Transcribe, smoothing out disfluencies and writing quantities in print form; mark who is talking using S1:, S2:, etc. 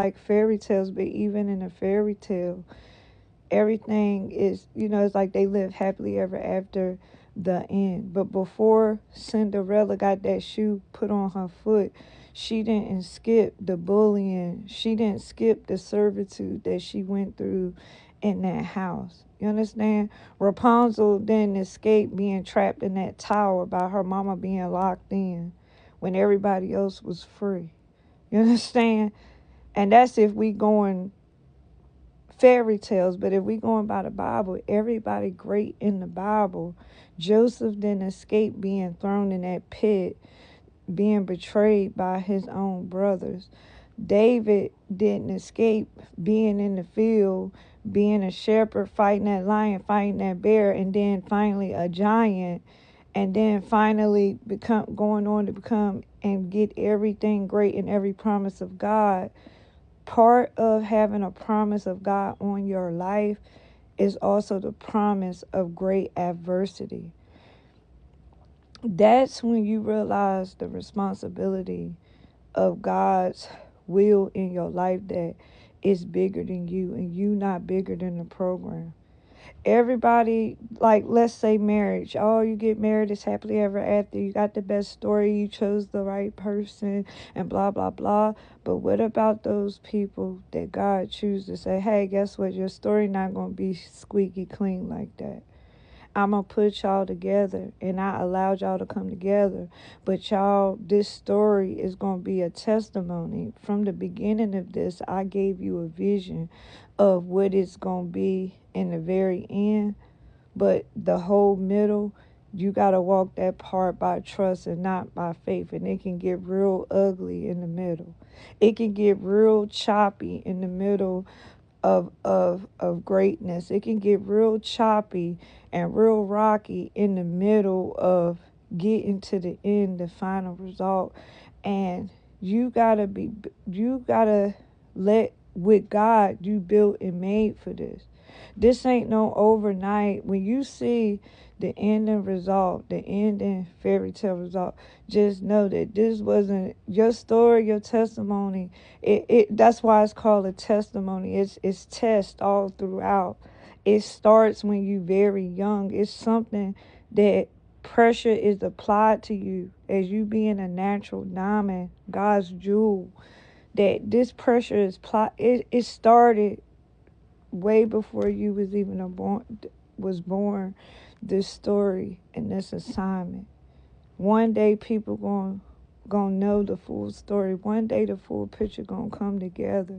S1: like fairy tales, but even in a fairy tale, everything is, it's like they live happily ever after the end. But before Cinderella got that shoe put on her foot, she didn't skip the bullying. She didn't skip the servitude that she went through in that house. You understand? Rapunzel didn't escape being trapped in that tower by her mama being locked in when everybody else was free. You understand? And that's if we going fairy tales. But if we going by the Bible, everybody great in the Bible. Joseph didn't escape being thrown in that pit, being betrayed by his own brothers. David didn't escape being in the field, being a shepherd, fighting that lion, fighting that bear, and then finally a giant, and then finally become going on to become and get everything great in every promise of God. Part of having a promise of God on your life is also the promise of great adversity. That's when you realize the responsibility of God's will in your life, that is bigger than you and you not bigger than the program. Everybody, like, let's say marriage. Oh, you get married, it's happily ever after. You got the best story, you chose the right person, and blah, blah, blah. But what about those people that God chooses to say, hey, guess what? Your story not going to be squeaky clean like that. I'm going to put y'all together, and I allowed y'all to come together. But y'all, this story is going to be a testimony. From the beginning of this, I gave you a vision of what it's going to be in the very end. But the whole middle, you got to walk that part by trust and not by faith. And it can get real ugly in the middle. It can get real choppy in the middle of greatness. It can get real choppy and real rocky in the middle of getting to the end, the final result. And you gotta let, with God, you built and made for this. This ain't no overnight. When you see the ending result, the ending fairy tale result, just know that this wasn't your story, your testimony. It that's why it's called a testimony. It's test all throughout. It starts when you very young. It's something that pressure is applied to you as you being a natural diamond, God's jewel. That this pressure is it started way before you was even born. This story and this assignment. One day people gonna know the full story. One day the full picture gonna come together.